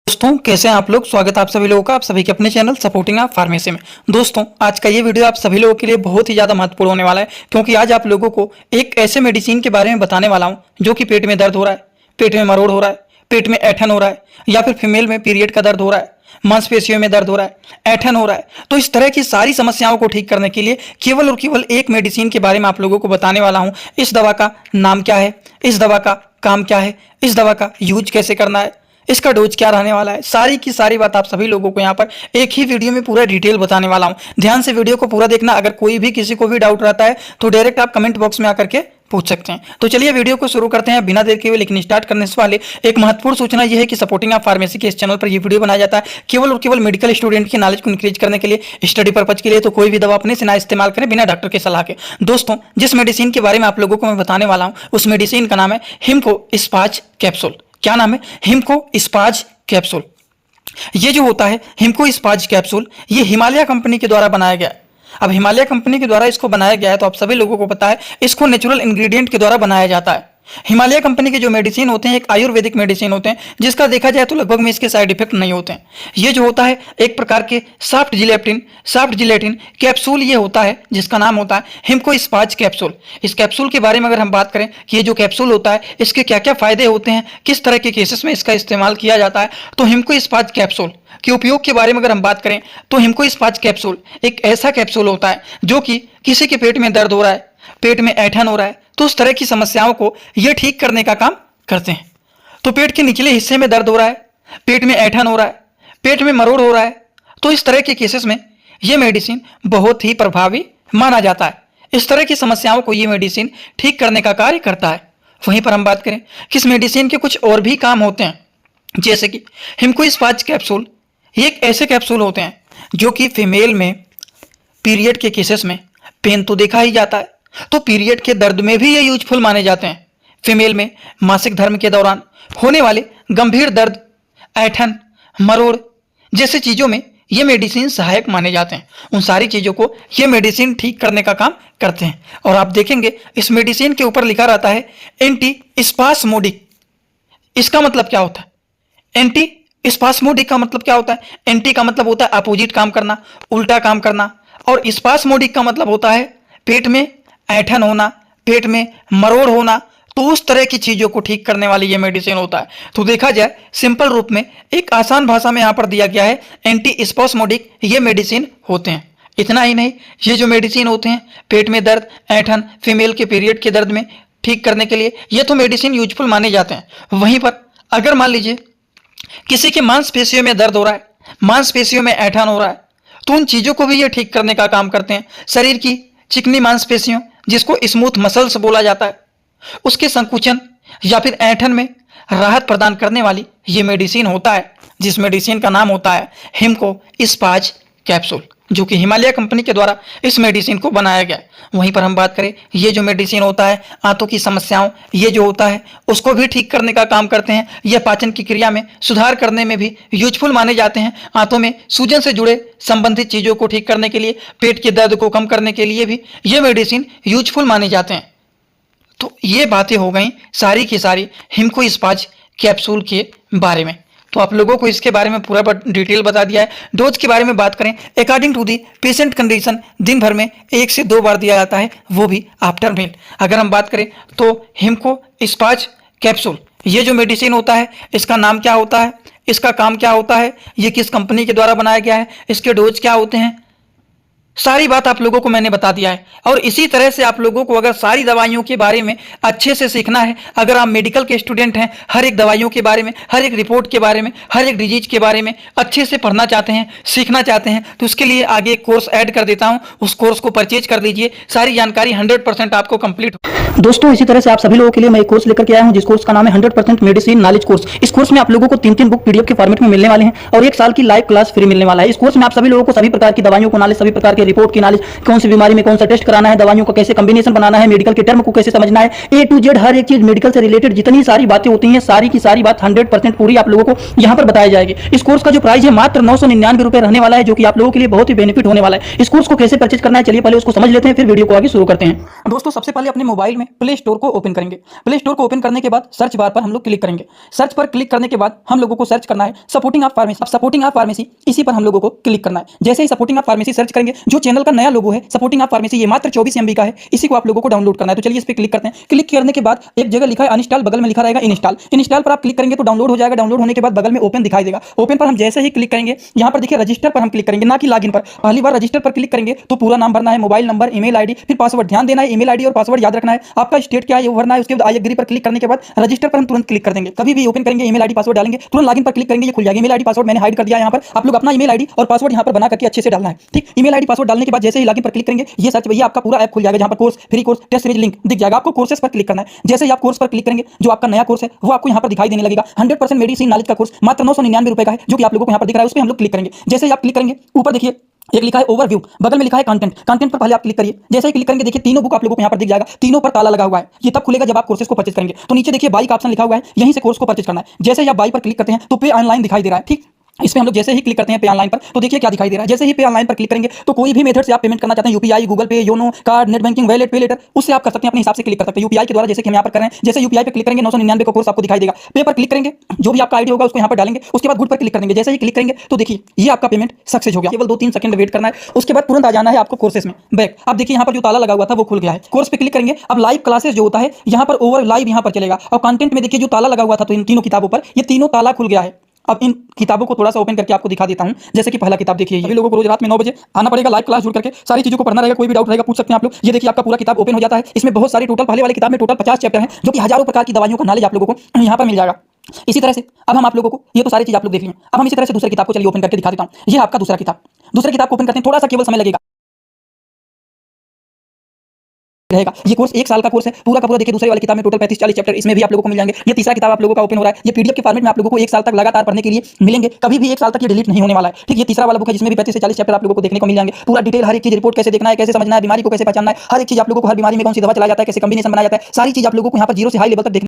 दोस्तों कैसे हैं आप लोग। स्वागत है आप सभी लोगों का आप सभी के अपने चैनल सपोर्टिंग आप फार्मेसी में। दोस्तों आज का ये वीडियो आप सभी लोगों के लिए बहुत ही ज़्यादा महत्वपूर्ण होने वाला है, क्योंकि आज आप लोगों को एक ऐसे मेडिसिन के बारे में बताने वाला हूं जो कि पेट में दर्द हो रहा है, पेट में मरोड़ हो रहा है, पेट में ऐठन हो रहा है, या फिर फीमेल में पीरियड का दर्द हो रहा है, मांसपेशियों में दर्द हो रहा है, ऐठन हो रहा है। तो इस तरह की सारी समस्याओं को ठीक करने के लिए केवल और केवल एक मेडिसिन के बारे में आप लोगों को बताने वाला हूं। इस दवा का नाम क्या है, इस दवा का काम क्या है, इस दवा का यूज कैसे करना है, इसका डोज क्या रहने वाला है, सारी की सारी बात आप सभी लोगों को यहाँ पर एक ही वीडियो में पूरा डिटेल बताने वाला हूँ। ध्यान से वीडियो को पूरा देखना। अगर कोई भी किसी को भी डाउट रहता है तो डायरेक्ट आप कमेंट बॉक्स में आकर के पूछ सकते हैं। तो चलिए वीडियो को शुरू करते हैं बिना देर के हुए। लेकिन स्टार्ट करने से पहले एक महत्वपूर्ण सूचना यह है कि सपोर्टिंग आप फार्मेसी के इस चैनल पर यह वीडियो बनाया जाता है केवल और केवल मेडिकल स्टूडेंट की नॉलेज को इंक्रीज करने के लिए, स्टडी पर्पज के लिए। तो कोई भी दवा अपने से ना इस्तेमाल करें बिना डॉक्टर की सलाह के। दोस्तों जिस मेडिसिन के बारे में आप लोगों को मैं बताने वाला हूँ उस मेडिसिन का नाम है हिमको स्पाज कैप्सूल। क्या नाम है? हिमको स्पाज कैप्सूल। ये जो होता है हिमको स्पाज कैप्सूल, ये हिमालय कंपनी के द्वारा बनाया गया है। अब हिमालय कंपनी के द्वारा इसको बनाया गया है तो आप सभी लोगों को पता है इसको नेचुरल इंग्रेडिएंट के द्वारा बनाया जाता है। हिमालय कंपनी के जो मेडिसिन होते हैं एक आयुर्वेदिक मेडिसिन होते हैं, जिसका देखा जाए तो लगभग में इसके साइड इफेक्ट नहीं होते हैं। ये जो होता है एक प्रकार के सॉफ्ट जिलेटिन कैप्सूल ये होता है, जिसका नाम होता है हिमको स्पाज कैप्सूल। इस कैप्सूल के बारे में अगर हम बात करें कि ये जो कैप्सूल होता है इसके क्या क्या फायदे होते हैं, किस तरह के केसेस में इसका इस्तेमाल किया जाता है, तो हिमको स्पाज कैप्सूल के उपयोग के बारे में अगर हम बात करें तो हिमको स्पाज कैप्सूल एक ऐसा कैप्सूल होता है जो कि किसी के पेट में दर्द हो रहा है, पेट में ऐठन हो रहा है, तो उस तरह की समस्याओं को ये ठीक करने का काम करते हैं। तो पेट के निचले हिस्से में दर्द हो रहा है, पेट में ऐठन हो रहा है, पेट में मरोड़ हो रहा है, तो इस तरह के केसेस में ये मेडिसिन बहुत ही प्रभावी माना जाता है। इस तरह की समस्याओं को ये मेडिसिन ठीक करने का कार्य करता है। वहीं पर हम बात करें कि इस मेडिसिन के कुछ और भी काम होते हैं, जैसे कि हिमको स्पाज कैप्सूल ये एक ऐसे कैप्सूल होते हैं जो कि फीमेल में पीरियड के केसेस में पेन तो देखा ही जाता है, तो पीरियड के दर्द में भी ये यूजफुल माने जाते हैं। फीमेल में मासिक धर्म के दौरान होने वाले गंभीर दर्द, ऐठन, मरोड़ जैसे चीज़ों में ये मेडिसिन सहायक माने जाते हैं। उन सारी चीज़ों को ये मेडिसिन ठीक करने का काम करते हैं। और आप देखेंगे इस मेडिसिन के ऊपर लिखा रहता है एंटी स्पास्मोडिक। इसका मतलब क्या होता है? एंटी स्पास्मोडिक का मतलब क्या होता है? एंटी का मतलब होता है अपोजिट काम करना, उल्टा काम करना, और स्पास्मोडिक का मतलब होता है पेट में ऐठन होना, पेट में मरोड़ होना। तो उस तरह की चीज़ों को ठीक करने वाली ये मेडिसिन होता है। तो देखा जाए सिंपल रूप में एक आसान भाषा में यहाँ पर दिया गया है एंटी स्पास्मोडिक ये मेडिसिन होते हैं। इतना ही नहीं, ये जो मेडिसिन होते हैं पेट में दर्द, ऐठन, फीमेल के पीरियड के दर्द में ठीक करने के लिए ये तो मेडिसिन यूजफुल माने जाते हैं। वहीं पर अगर मान लीजिए किसी के मांसपेशियों में दर्द हो रहा है, मांसपेशियों में ऐठन हो रहा है, तो उन चीज़ों को भी ये ठीक करने का काम करते हैं। शरीर की चिकनी मांसपेशियों जिसको स्मूथ मसल्स बोला जाता है, उसके संकुचन या फिर ऐंठन में राहत प्रदान करने वाली ये मेडिसिन होता है, जिस मेडिसिन का नाम होता है हिमको स्पाज कैप्सूल, जो कि हिमालय कंपनी के द्वारा इस मेडिसिन को बनाया गया। वहीं पर हम बात करें ये जो मेडिसिन होता है आंतों की समस्याओं ये जो होता है उसको भी ठीक करने का काम करते हैं। यह पाचन की क्रिया में सुधार करने में भी यूजफुल माने जाते हैं। आंतों में सूजन से जुड़े संबंधित चीज़ों को ठीक करने के लिए, पेट के दर्द को कम करने के लिए भी ये मेडिसिन यूजफुल माने जाते हैं। तो ये बातें हो गई सारी की सारी हिमको स्पाज कैप्सूल के बारे में। तो आप लोगों को इसके बारे में पूरा डिटेल बता दिया है। डोज के बारे में बात करें according to the patient condition दिन भर में 1 से 2 बार दिया जाता है, वो भी आफ्टर मील। अगर हम बात करें तो हिमको स्पाज कैप्सूल ये जो मेडिसिन होता है इसका नाम क्या होता है, इसका काम क्या होता है, ये किस कंपनी के द्वारा बनाया गया है, इसके डोज क्या होते हैं, सारी बात आप लोगों को मैंने बता दिया है। और इसी तरह से आप लोगों को अगर सारी दवाइयों के बारे में अच्छे से सीखना है, अगर आप मेडिकल के स्टूडेंट हैं, हर एक दवाइयों के बारे में, हर एक रिपोर्ट के बारे में, हर एक डिजीज के बारे में अच्छे से पढ़ना चाहते हैं, सीखना चाहते हैं, तो उसके लिए आगे एक कोर्स ऐड कर देता हूं। उस कोर्स को परचेज कर लीजिए, सारी जानकारी 100% आपको कंप्लीट। दोस्तों इसी तरह से आप सभी लोगों के लिए मैं एक कोर्स लेकर के आया हूं, जिस कोर्स का नाम है 100% मेडिसिन नॉलेज कोर्स। इस कोर्स में आप लोगों को 3 बुक पीडीएफ के फॉर्मेट में मिलने वाले हैं और 1 साल की लाइव क्लास फ्री मिलने वाला है। इस कोर्स में आप सभी लोगों को सभी प्रकार की दवाइयों को नॉलेज, सभी प्रकार के रिपोर्ट की नॉलेज, कौन सी बीमारी में कौन सा टेस्ट कराना है, दवाइयों का कैसे कॉम्बिनेशन बनाना है, मेडिकल के टर्म को कैसे समझना है, ए टू जेड हर एक चीज मेडिकल से रिलेटेड जितनी सारी बातें होती हैं सारी की सारी बात 100% पूरी आप लोगों को यहाँ पर बताया जाएगी। इस कोर्स का जो प्राइस है मात्र 999 रुपए रहने वाला है, जो कि आप लोगों के लिए बहुत ही बेनिफिट होने वाला है। इस कोर्स को कैसे परचेज करना है चलिए पहले उसको समझ लेते हैं, फिर वीडियो को आगे शुरू करते हैं। दोस्तों सबसे पहले अपने मोबाइल में में प्ले स्टोर को ओपन करेंगे। प्ले स्टोर को ओपन करने के बाद सर्च बार पर हम लोग क्लिक करेंगे। सर्च पर क्लिक करने के बाद हम लोगों को सर्च करना है सपोर्टिंग ऑफ फार्मेसी। अब सपोर्टिंग ऑफ फार्मेसी इसी पर हम लोगों को क्लिक करना है। जैसे ही सपोर्टिंग ऑफ फार्मेसी सर्च करेंगे, जो चैनल का नया लोगो है सपोर्टिंग ऑफ फार्मेसी, ये मात्र 24 MB का है, इसी को आप लोगों को डाउनलोड करना है। तो चलिए इस पर क्लिक करते हैं। क्लिक करने के बाद एक जगह लिखा है अनइंस्टॉल, बगल में लिखा रहेगा इंस्टॉल। इंस्टॉल पर आप क्लिक करेंगे तो डाउनलोड हो जाएगा। डाउनलोड होने के बाद बगल में ओपन दिखाई देगा। ओपन पर हम जैसे ही क्लिक करेंगे, यहाँ पर देखिए रजिस्टर पर हम क्लिक करेंगे, ना कि लॉगिन पर। पहली बार रजिस्टर पर क्लिक करेंगे तो पूरा नाम भरना है, मोबाइल नंबर, ईमेल आईडी, फिर पासवर्ड। ध्यान देना है, ईमेल आईडी और पासवर्ड याद रखना है। आपका स्टेट क्या है वो भरना है। उसके बाद आई एग्री पर क्लिक करने के बाद रजिस्टर पर हम तुरंत क्लिक कर देंगे। कभी भी ओपन करेंगे, ईमेल आईडी पासवर्ड डालेंगे, तुरंत लॉगिन पर क्लिक करेंगे, ये खुल जाएगा। ईमेल आईडी पासवर्ड मैंने हाइड कर दिया है। यहाँ पर आप लोग अपना ईमेल आईडी और पासवर्ड यहाँ पर बना करके अच्छे से डालना है, ठीक। ईमेल आईडी पासवर्ड डालने के बाद जैसे ही लॉगिन पर क्लिक करेंगे, ये सर्च भैया आपका पूरा ऐप खुल जाएगा, जहाँ पर course, free course, test series link दिख जाएगा। आपको कोर्सेस पर क्लिक करना है। जैसे ही आप कोर्स पर क्लिक करेंगे, जो आपका नया कोर्स है वो आपको यहाँ पर दिखाई देने लगेगा। 100% मेडिसिन नॉलेज का कोर्स मात्र 999 रुपए का है, जो कि आप लोगों को यहाँ पर दिख रहा है। उस पर हम लोग क्लिक करेंगे। जैसे ही आप क्लिक करेंगे, ऊपर देखिए एक लिखा है ओवरव्यू, बगल में लिखा है कंटेंट। कंटेंट पर पहले आप क्लिक करिए। जैसे ही क्लिक करेंगे, देखिए तीनों बुक आप लोगों को यहाँ पर दिख जाएगा। तीनों पर ताला लगा हुआ है। ये तब खुलेगा जब आप कोर्सेज को परचेज करेंगे। तो नीचे देखिए बाई का ऑप्शन लिखा हुआ है, यहीं से कोर्स को परचेज करना है। जैसे ही आप बाई पर क्लिक करते हैं तो पे ऑनलाइन दिखाई दे रहा है, ठीक। इसमें हम लोग जैसे ही क्लिक करते हैं पे ऑनलाइन पर, तो देखिए क्या दिखाई दे रहा है। जैसे ही पे ऑनलाइन पर क्लिक करेंगे तो कोई भी मेथड से आप पेमेंट करना चाहते हैं, यूपीआई, गूगल पे, YONO, card, net banking, wallet, पे लेटर, उससे आप कर सकते हैं। अपने हिसाब से क्लिक कर सकते हैं यूपीआई के द्वारा, जैसे कि हम यहाँ पर कर रहे हैं। जैसे यूपीआई पे क्लिक करेंगे, 999 का कोर्स आपको दिखाई देगा। पे पर क्लिक करेंगे, जो भी आपका आईडी होगा उसको यहाँ पर डालेंगे। उसके बाद गुड पर क्लिक करेंगे। जैसे ही क्लिक करेंगे तो देखिए ये आपका पेमेंट सक्सेस हो गया। केवल 2-3 सेकंड वेट करना है। उसके बाद तुरंत आ जाना है आपको कोर्सेस में बैक। अब देखिए यहाँ पर जो ताला लगा हुआ था वो खुल गया है। कोर्स पे क्लिक करेंगे। अब लाइव क्लासेस जो होता है यहाँ पर ओवर लाइव यहाँ पर चलेगा। और कंटेंट में देखिए जो ताला लगा हुआ था, तो इन तीनों किताबों पर ये तीनों ताला खुल गया है। अब इन किताबों को थोड़ा सा ओपन करके आपको दिखा देता हूं। जैसे कि पहला किताब देखिए, ये लोगों को रोज रात में 9 बजे आना पड़ेगा, लाइव क्लास जुड़ करके सारी चीजों को पढ़ना रहेगा। कोई भी डाउट रहेगा पूछ सकते हैं आप लोग। ये देखिए आपका पूरा किताब ओपन हो जाता है। इसमें बहुत सारी टोटल, पहले वाली किताब में टोटल 50 चैप्टर हैं, जो कि हजारों प्रकार की दवाइयों का नॉलेज आप लोगों को यहाँ पर मिल जाएगा। इसी तरह से अब हम आप लोगों को, ये तो सारी चीज आप लोग देख लिए। अब हम इसी तरह से दूसरी किताब को चलिए ओपन करके दिखा देता हूँ। ये आपका दूसरा किताब। दूसरी किताब को ओपन करते हैं, थोड़ा सा केवल समय लगेगा रहेगा। ये कोर्स 1 साल का कोर्स है पूरा का पूरा। देखिए दूसरे वाली किताब में टोटल 35-40 चैप्टर इसमें भी आप लोगों को मिल जाएंगे। ये तीसरा किताब आप लोगों का ओपन हो रहा है। ये पीडीएफ के फॉर्मेट में आप लोगों को 1 साल तक लगातार पढ़ने के लिए मिलेंगे। कभी भी 1 साल तक ये डिलीट नहीं होने वाला है, ठीक। ये तीसरा वाला बुक है जिसमें भी 35 से 40 चैप्टर आप लोगों को देखने को मिल जाएंगे। पूरा डिटेल, हर एक चीज, रिपोर्ट कैसे देखना है, कैसे समझना है, बीमारी को कैसे पहचानना है, हर एक चीज आप लोगों को, हर बीमारी में कौन सी दवा चलाया जाता है, कैसे कॉम्बिनेशन बनाया जाता है, सारी चीज आप लोगों को यहाँ पर 0 से हाई लेवल तक देखने